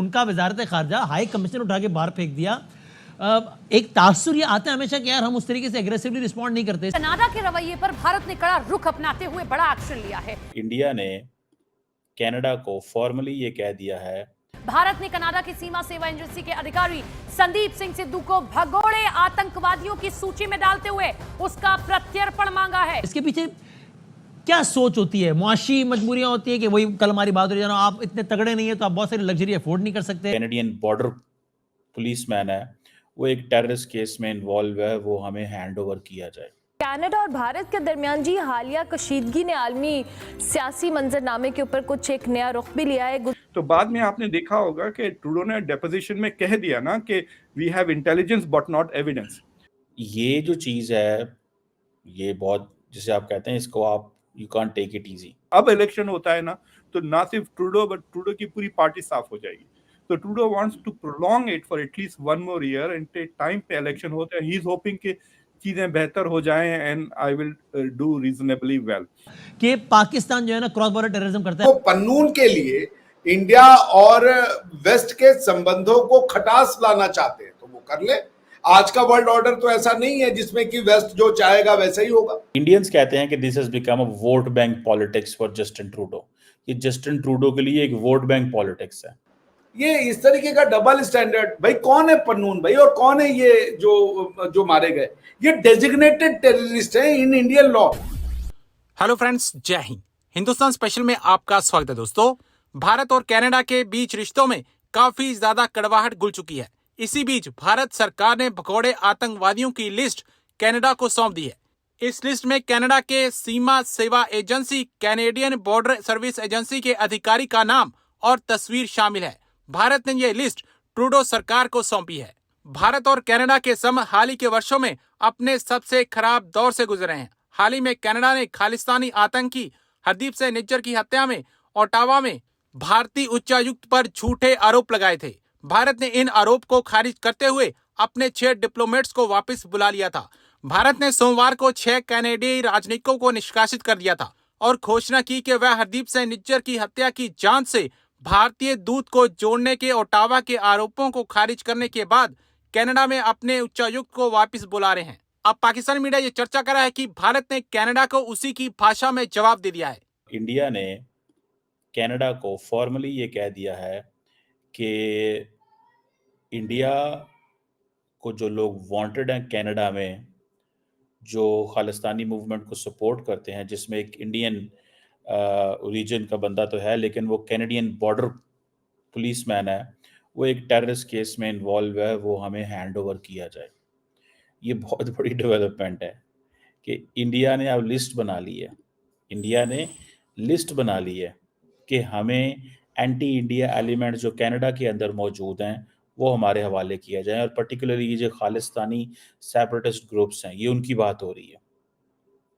उनका वजारत खारजा high commissioner उठा के बाहर फेंक दिया। एक तासुर ये आता है हमेशा कि यार हम उस तरीके से एग्रेसिवली रिस्पॉन्ड नहीं करते। कनाडा के रवैये पर भारत ने कड़ा रुख अपनाते हुए बड़ा एक्शन लिया है। इंडिया ने कनाडा को फॉर्मली ये कह दिया है, भारत ने कनाडा की सीमा सेवा एजेंसी के अधिकारी संदीप सिंह सिद्धू को भगोड़े आतंकवादियों की सूची में डालते हुए उसका प्रत्यर्पण मांगा है। इसके पीछे क्या सोच होती है? मुआशी मजबूरियां होती है कि वही कल हमारी बात हो रही है, आप इतने तगड़े नहीं है तो आप बहुत सारी लग्जरी अफोर्ड नहीं कर सकते। कैनेडियन बॉर्डर पुलिसमैन है, वो एक टेररिस्ट केस में इन्वॉल्व है, वो हमें हैंड ओवर किया जाए। कनाडा और भारत के दरमियान जी हालिया कशीदगी ने आलमी सियासी मंजरनामे के ऊपर कुछ एक नया रुख भी लिया है। तो बाद में आपने देखा होगा कि ट्रूडो ने डेपोजिशन में कह दिया ना कि we have intelligence but not evidence. ये जो चीज है, ये बहुत, जिसे आप कहते हैं, इसको आप you can't take it easy. अब इलेक्शन होता है ना, तो ना सिर्फ ट्रूडो बट ट्रूडो की पूरी पार्टी साफ हो जाएगी। तो Trudeau wants to prolong it for at least 1 more year and time पे इलेक्शन होता है। ही इज होपिंग कि चीजें बेहतर हो जाएं and I will do reasonably well. कि पाकिस्तान जो है ना क्रॉस बॉर्डर टेररिज्म करता है। तो पन्नून के लिए इंडिया और वेस्ट के संबंधों को खटास लाना चाहते हैं तो वो कर ले। आज का वर्ल्ड ऑर्डर तो ऐसा नहीं है जिसमें कि वेस्ट जो चाहेगा वैसा ही होगा। इंडियंस कहते हैं कि this has become a vote bank politics for Justin Trudeau. ये जस्टिन ट्रूडो के लिए एक वोट बैंक पॉलिटिक्स है। ये इस तरीके का डबल स्टैंडर्ड। भाई कौन है पन्नून भाई और कौन है ये जो मारे गए? ये डेजिग्नेटेड टेररिस्ट है in Indian law. Hello friends, जय हिंद। हिंदुस्तान स्पेशल में आपका स्वागत है। दोस्तों, भारत और कनाडा के बीच रिश्तों में काफी ज्यादा कड़वाहट घुल चुकी है। इसी बीच भारत सरकार ने भगोड़े आतंकवादियों की लिस्ट कनाडा को सौंप दी है। इस लिस्ट में कनाडा के सीमा सेवा agency Canadian border service agency के अधिकारी का नाम और तस्वीर शामिल है। भारत ने यह लिस्ट ट्रूडो सरकार को सौंपी है। भारत और कनाडा के संबंध हाल ही के वर्षों में अपने सबसे खराब दौर से गुजरे हैं। हाल ही में कनाडा ने खालिस्तानी आतंकी हरदीप सिंह निज्जर की हत्या में ओटावा में भारतीय उच्चायुक्त पर झूठे आरोप लगाए थे। भारत ने इन आरोप को खारिज करते हुए अपने 6 डिप्लोमेट्स को वापस बुला लिया था। भारत ने सोमवार को 6 कनाडाई राजनयिकों को निष्कासित कर दिया था और घोषणा की कि वह हरदीप सिंह निज्जर की हत्या की जांच से भारतीय दूत को जोड़ने के ओटावा के आरोपों को खारिज करने के बाद कनाडा में अपने उच्चायुक्त को वापस बुला रहे हैं। अब पाकिस्तानी मीडिया ये चर्चा कर रहा है कि भारत ने कनाडा को उसी की भाषा में जवाब दे दिया है। इंडिया ने कनाडा को फॉर्मली ये कह दिया है कि इंडिया को जो लोग वांटेड हैं कनाडा में, जो खालिस्तानी मूवमेंट को सपोर्ट करते हैं, जिसमें एक इंडियन ओरिजिन का बंदा तो है लेकिन वो कैनेडियन बॉर्डर पुलिसमैन है, वो एक टेररिस्ट केस में इन्वॉल्व है, वो हमें हैंड ओवर किया जाए। ये बहुत बड़ी डेवलपमेंट है कि इंडिया ने अब लिस्ट बना ली है। इंडिया ने लिस्ट बना ली है कि हमें एंटी इंडिया एलिमेंट जो कनाडा के अंदर मौजूद हैं वो हमारे हवाले किया जाए, और पर्टिकुलरली ये जो खालिस्तानी सेपरेटिस्ट ग्रुप्स हैं, ये उनकी बात हो रही है।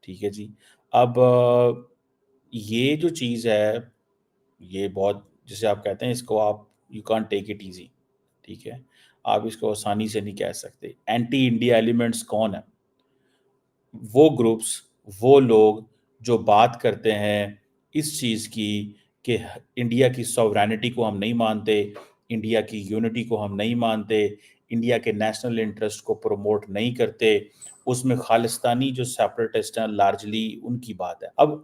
ठीक है जी। अब ये जो चीज़ है, ये बहुत, जिसे आप कहते हैं, इसको आप you can't take it easy. ठीक है, आप इसको आसानी से नहीं कह सकते। एंटी इंडिया एलिमेंट्स कौन है? वो ग्रुप्स, वो लोग जो बात करते हैं इस चीज़ की कि इंडिया की सॉवरेनिटी को हम नहीं मानते, इंडिया की यूनिटी को हम नहीं मानते, इंडिया के नेशनल इंटरेस्ट को प्रमोट नहीं करते, उसमें खालिस्तानी जो सेपरेटिस्ट हैं लार्जली उनकी बात है। अब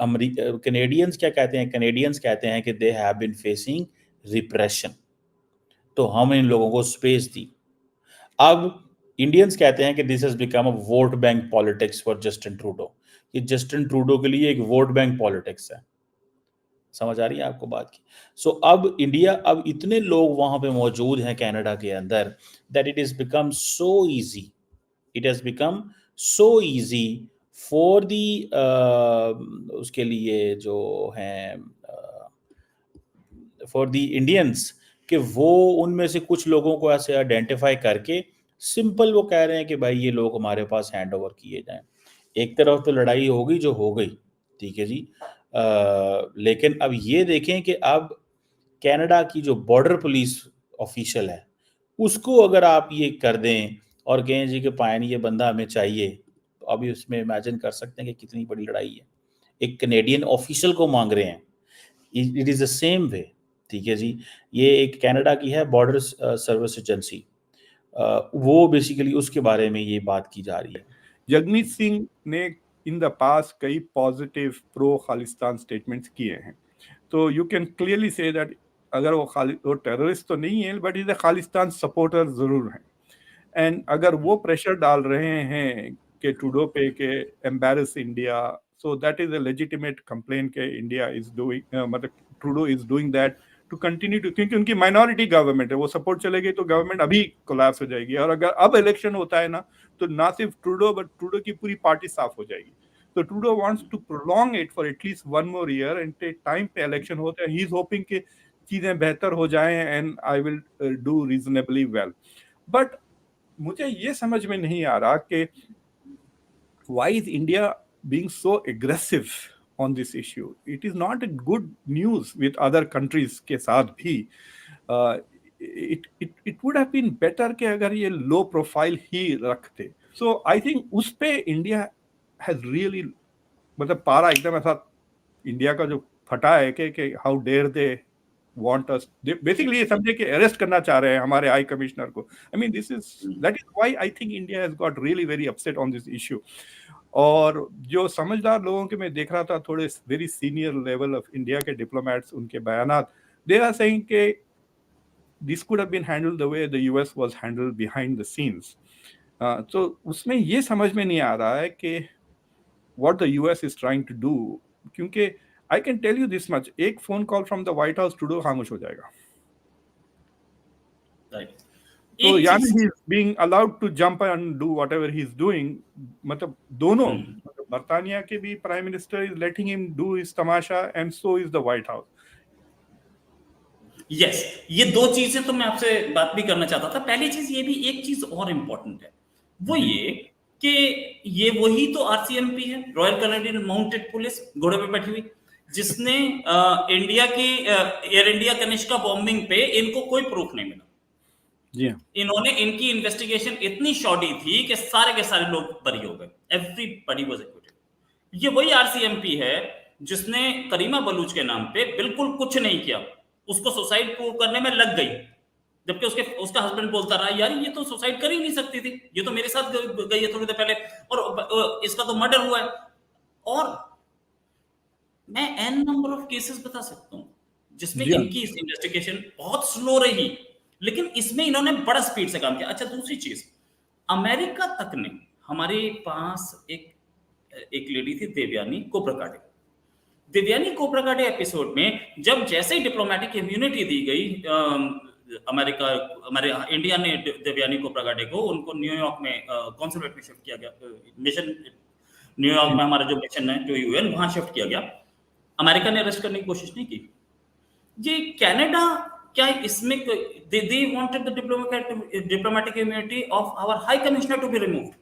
कैनेडियंस क्या कहते हैं? कैनेडियंस कहते हैं कि they have been facing repression, तो हम इन लोगों को स्पेस दी। अब इंडियंस कहते हैं कि this has become a vote bank politics for Justin Trudeau. ये जस्टिन ट्रूडो के लिए एक वोट बैंक पॉलिटिक्स है। समझ आ रही है आपको बात की? सो अब इंडिया, अब इतने लोग वहां पे मौजूद हैं कनाडा के अंदर that it is become so easy, it has become so easy for the उसके लिए जो हैं फॉर दी इंडियंस कि वो उनमें से कुछ लोगों को ऐसे आइडेंटिफाई करके सिंपल वो कह रहे हैं कि भाई ये लोग हमारे पास हैंड ओवर किए जाएं। एक तरफ तो लड़ाई होगी जो हो गई, ठीक है जी, लेकिन अब ये देखें कि अब कनाडा की जो बॉर्डर पुलिस ऑफिशियल है उसको अगर आप ये कर दें और कहें जी कि पायन ये बंदा हमें चाहिए, तो अभी उसमें इमेजिन कर सकते हैं कि कितनी बड़ी लड़ाई है। एक कैनेडियन ऑफिशियल को मांग रहे हैं। It is the same way ठीक है जी, ये एक कनाडा की है बॉर्डर सर्विस एजेंसी, वो बेसिकली उसके बारे में ये बात की जा रही है। जगमीत सिंह ने इन द पास्ट कई पॉजिटिव प्रो खालिस्तान स्टेटमेंट्स किए हैं, तो you can clearly say that अगर वो टेररिस्ट तो नहीं है but is a Khalistan supporter जरूर हैं। एंड अगर वो प्रेशर डाल रहे हैं कि ट्रूडो पे के embarrass India, so that is a legitimate complaint के इंडिया इज डूइंग, मतलब Trudeau is doing that to continue to, क्योंकि उनकी माइनॉरिटी गवर्नमेंट है, वो सपोर्ट चलेगी तो गवर्नमेंट अभी कोलैप्स हो जाएगी। और अगर अब इलेक्शन होता है ना, तो ना सिर्फ ट्रूडो बट ट्रूडो की पूरी पार्टी साफ हो जाएगी। तो Trudeau wants to prolong it for at least one more year and time पे इलेक्शन होता है, ही इज होपिंग कि चीजें बेहतर हो जाएं and I will do reasonably well. But मुझे ये समझ में नहीं आ रहा कि why is India being so aggressive on this issue. It is not a good news with other countries के साथ भी। It would have been better कि अगर ये low profile ही रखते। So I think उस पे India has really, मतलब पारा एकदम ऐसा इंडिया का जो फटा है कि how dare they want us, basically ये समझे कि अरेस्ट करना चाह रहे हैं हमारे हाई कमिश्नर को। I mean that is why I think India has got really very upset on this issue। और जो समझदार लोगों के मैं देख रहा था, थोड़े very senior level of India के डिप्लोमेट्स, उनके बयानात, दे आर सेइंग कि this could have been handled the way the US was handled behind the scenes. तो उसमें ये समझ में नहीं आ रहा है कि what the US is trying to do, क्योंकि I can tell you this much, एक phone call from the White House Trudeau खामोश हो जाएगा। तो यानी he is being allowed to jump and do whatever he is doing. मतलब दोनों, मतलब बर्तानिया के भी prime minister is letting him do his तमाशा and so is the White House. Yes, ये दो चीजें तो मैं आपसे बात भी करना चाहता था। पहली चीज ये भी, एक चीज और इम्पोर्टेंट है, वो ये कि ये वही तो आरसीएमपी है, रॉयल कैनेडियन माउंटेड पुलिस, घोड़े पे बैठी हुई, जिसने इंडिया की एयर इंडिया कनिष्का बॉम्बिंग पे इनको कोई प्रूफ नहीं मिला। जी, इन्होंने, इनकी इन्वेस्टिगेशन इतनी शॉर्टी थी कि सारे के सारे लोग बरी हो गए, एवरीबॉडी वाज एक्विटेड। ये वही आरसीएमपी है जिसने करीमा बलूच के नाम पे बिल्कुल कुछ नहीं किया, उसको सुसाइड प्रूव करने में लग गई, जबकि उसका हस्बैंड बोलता रहा यार ये तो सुसाइड कर ही नहीं सकती थी, ये तो मेरे साथ गई है थोड़ी देर पहले, और इसका तो मर्डर हुआ है। और मैं एन नंबर ऑफ केसेस बता सकता हूं जिसमें इनकी इन्वेस्टिगेशन बहुत स्लो रही, लेकिन इसमें इन्होंने बड़ा स्पीड से काम किया। अच्छा, दूसरी चीज, अमेरिका तक ने, हमारे पास एक लेडी थी देवयानी कोपरगाडे। देवयानी कोपरगाडे एपिसोड में जब जैसे ही डिप्लोमेटिक इम्यूनिटी दी गई, हमारे इंडिया ने देवयानी कोपरगाडे को, उनको न्यूयॉर्क में कॉन्सुलेट में शिफ्ट किया गया, मिशन न्यूयॉर्क में हमारा जो मिशन है जो यूएन, वहां शिफ्ट किया गया। अमेरिका ने अरेस्ट करने की कोशिश नहीं की। ये कनाडा, क्या इसमें they wanted the diplomatic immunity of our high commissioner to be removed।